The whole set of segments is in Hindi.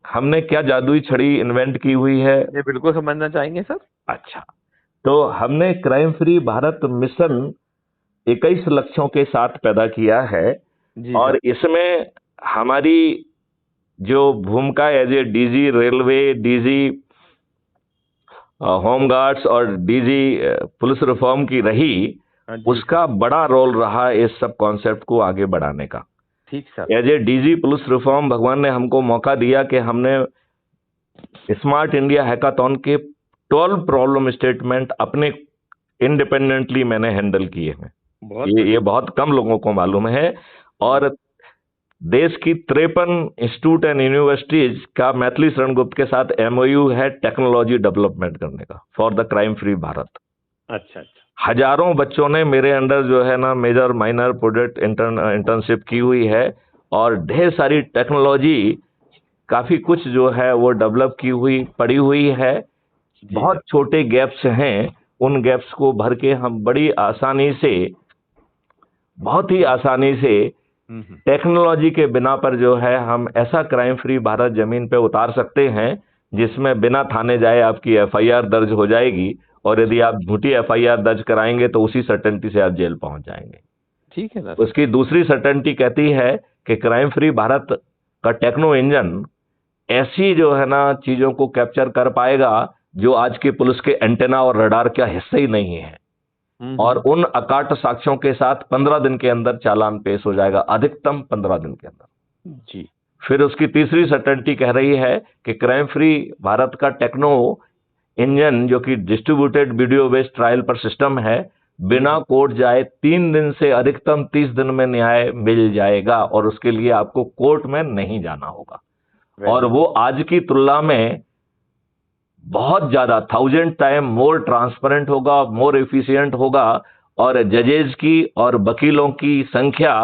हमने क्या जादुई छड़ी इन्वेंट की हुई है? ये बिल्कुल समझना चाहेंगे सर। अच्छा, तो हमने क्राइम फ्री भारत मिशन 21 लक्ष्यों के साथ पैदा किया है। जी और सर। इसमें हमारी जो भूमिका as a DG railway, DG home guards और डीजी पुलिस रिफॉर्म की रही, हाँ जी सर। उसका बड़ा रोल रहा इस सब कॉन्सेप्ट को आगे बढ़ाने का। ठीक सर। As a DG police reform भगवान ने हमको मौका दिया कि हमने स्मार्ट इंडिया हैकाथॉन के 12 प्रॉब्लम स्टेटमेंट अपने इंडिपेंडेंटली मैंने हैंडल किए हैं। बहुत ये बहुत कम लोगों को मालूम है। और देश की 53 इंस्टीट्यूट एंड यूनिवर्सिटीज का मैथिली शरण गुप्त के साथ एमओयू है टेक्नोलॉजी डेवलपमेंट करने का for the crime free Bharat. अच्छा अच्छा। हजारों बच्चों ने मेरे अंडर जो है ना मेजर माइनर प्रोजेक्ट इंटर्नशिप की हुई है, और ढेर सारी टेक्नोलॉजी काफी कुछ जो है वो डेवलप की हुई पड़ी हुई है। बहुत छोटे गैप्स हैं, उन गैप्स को भर के हम बड़ी आसानी से, बहुत ही आसानी से टेक्नोलॉजी के बिना पर जो है हम ऐसा क्राइम फ्री भारत जमीन पे उतार सकते हैं जिसमें बिना थाने जाए आपकी एफआईआर दर्ज हो जाएगी, और यदि आप झूठी एफआईआर दर्ज कराएंगे तो उसी सर्टेनिटी से आप जेल पहुंच जाएंगे। ठीक है सर। उसकी दूसरी सर्टेनिटी कहती है कि क्राइम फ्री भारत का टेक्नो इंजन ऐसी जो है ना चीजों को कैप्चर कर पाएगा जो आज की पुलिस के एंटेना और रडार का हिस्सा ही नहीं है, और उन अकाट साक्ष्यों के साथ 15 दिन के अंदर चालान पेश हो जाएगा, अधिकतम 15 दिन के अंदर। जी। फिर उसकी तीसरी सर्टेनिटी कह रही है कि क्राइम फ्री भारत का टेक्नो इंजन, जो कि डिस्ट्रीब्यूटेड वीडियो बेस्ड ट्रायल पर सिस्टम है, बिना कोर्ट जाए 3 दिन से अधिकतम 30 दिन में न्याय मिल जाएगा, और उसके लिए आपको कोर्ट में नहीं जाना होगा। और वो आज की तुलना में बहुत ज्यादा 1000 टाइम मोर ट्रांसपेरेंट होगा, मोर एफिशिएंट होगा, और जजेज की और वकीलों की संख्या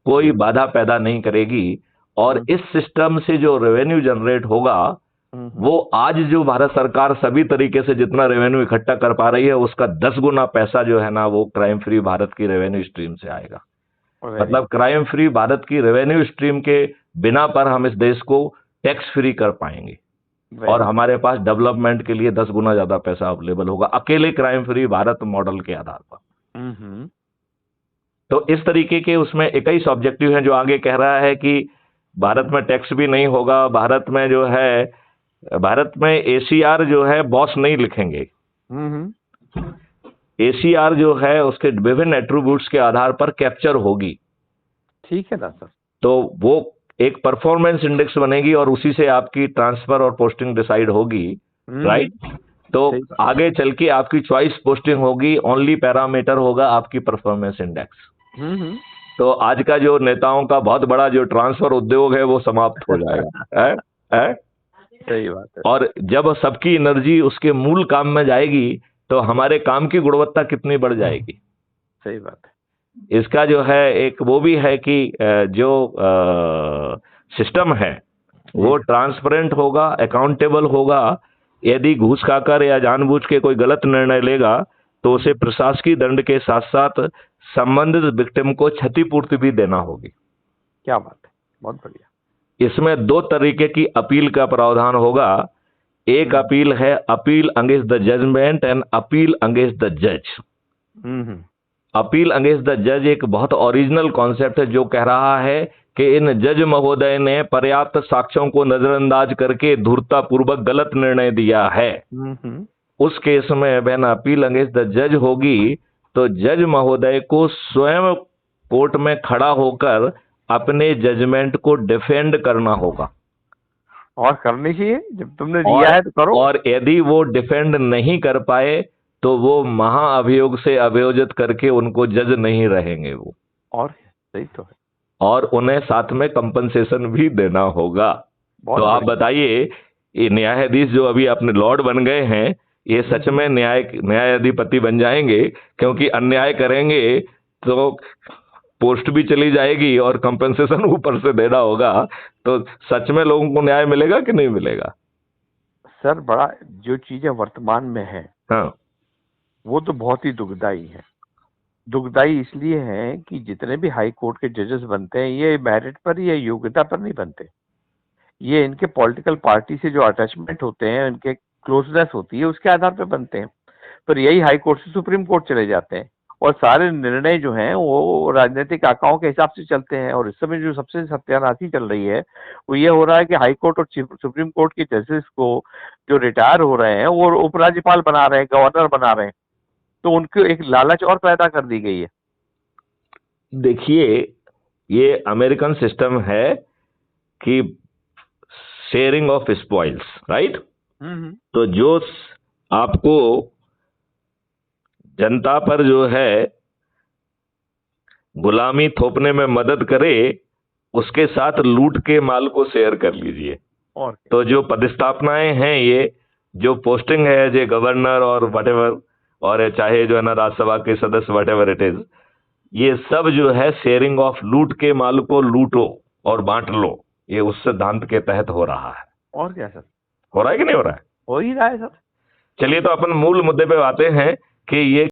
कोई बाधा पैदा नहीं करेगी। और इस सिस्टम से जो रेवेन्यू जनरेट होगा वो आज जो भारत सरकार सभी तरीके से जितना रेवेन्यू इकट्ठा कर पा रही है उसका 10 गुना पैसा जो है ना वो क्राइम फ्री भारत की रेवेन्यू स्ट्रीम से आएगा। मतलब क्राइम फ्री भारत की रेवेन्यू स्ट्रीम के बिना पर हम इस देश को टैक्स फ्री कर पाएंगे, और हमारे पास डेवलपमेंट के लिए 10 गुना ज्यादा पैसा अवेलेबल होगा अकेले क्राइम फ्री भारत मॉडल के आधार पर। तो इस तरीके के उसमें 21 ऑब्जेक्टिव हैं, जो आगे कह रहा है कि भारत में टैक्स भी नहीं होगा, भारत में जो है, भारत में एसीआर जो है बॉस नहीं लिखेंगे। एसीआर जो है उसके विभिन्न एट्रीब्यूट्स के आधार पर कैप्चर होगी। ठीक है ना सर? तो वो एक परफॉर्मेंस इंडेक्स बनेगी और उसी से आपकी ट्रांसफर और पोस्टिंग डिसाइड होगी, राइट? तो आगे चल के आपकी चॉइस पोस्टिंग होगी, ओनली पैरामीटर होगा आपकी परफॉर्मेंस इंडेक्स। तो आज का जो नेताओं का बहुत बड़ा जो ट्रांसफर उद्योग है वो समाप्त हो जाएगा। है? सही बात है। और जब सबकी एनर्जी उसके मूल काम में जाएगी तो हमारे काम की गुणवत्ता कितनी बढ़ जाएगी। सही बात है। इसका जो है एक वो भी है कि जो सिस्टम है वो ट्रांसपेरेंट होगा, अकाउंटेबल होगा। यदि घूस खाकर या जानबूझ के कोई गलत निर्णय लेगा तो उसे प्रशासकीय दंड के साथ साथ संबंधित विक्टिम को क्षतिपूर्ति भी देना होगी। क्या बात है, बहुत बढ़िया। इसमें 2 तरीके की अपील का प्रावधान होगा। एक अपील है appeal against the judgement and appeal against the जज। अपील अगेंस्ट द जज एक बहुत ओरिजिनल कॉन्सेप्ट है जो कह रहा है कि इन जज महोदय ने पर्याप्त साक्ष्यों को नजरअंदाज करके धूर्ततापूर्वक गलत निर्णय दिया है। उस केस में व्हेन अपील अगेंस्ट द जज होगी तो जज महोदय को स्वयं कोर्ट में खड़ा होकर अपने जजमेंट को डिफेंड करना होगा। और करनी चाहिए, जब तुमने दिया है तो करो। और यदि वो डिफेंड नहीं कर पाए तो वो महाअभियोग से अभियोजित करके उनको जज नहीं रहेंगे वो। और सही तो है। और उन्हें साथ में कंपनसेशन भी देना होगा। तो आप बताइए, ये न्यायाधीश जो अभी अपने लॉर्ड बन गए हैं ये सच में न्यायाधिपति बन जाएंगे? क्योंकि अन्याय करेंगे तो पोस्ट भी चली जाएगी और कंपनसेशन ऊपर से देना होगा। तो सच में लोगों को न्याय मिलेगा कि नहीं मिलेगा? सर बड़ा जो चीजें वर्तमान में है हाँ, वो तो बहुत ही दुखदाई है। दुखदाई इसलिए है कि जितने भी हाई कोर्ट के जजेस बनते हैं ये मेरिट पर या योग्यता पर नहीं बनते, ये इनके पॉलिटिकल पार्टी से जो अटैचमेंट होते हैं, इनके क्लोजनेस होती है, उसके आधार पे बनते हैं। पर यही हाई कोर्ट से सुप्रीम कोर्ट चले जाते हैं और सारे निर्णय जो हैं वो राजनीतिक आकाओं के हिसाब से चलते हैं। और इस समय जो सबसे सत्यानाशी चल रही है वो ये हो रहा है कि हाई कोर्ट और सुप्रीम कोर्ट के जजेस को जो रिटायर हो रहे हैं वो उपराज्यपाल बना रहे हैं, गवर्नर बना रहे हैं। तो उनको एक लालच और पैदा कर दी गई है। देखिए, ये अमेरिकन सिस्टम है कि शेयरिंग ऑफ स्पॉइल्स, राइट। तो जो आपको जनता पर जो है गुलामी थोपने में मदद करे, उसके साथ लूट के माल को शेयर कर लीजिए। और तो जो पदस्थापनाएं हैं, ये जो पोस्टिंग है, जो गवर्नर और वटेवर, और चाहे जो है ना राज्यसभा के सदस्य, वटेवर इट इज, ये सब जो है शेयरिंग ऑफ, लूट के माल को लूटो और बांट लो, ये उस सिद्धांत के तहत हो रहा है। और क्या सर, हो रहा है कि नहीं हो रहा है? हो ही रहा है सर। चलिए, तो अपन मूल मुद्दे पे आते हैं कि ये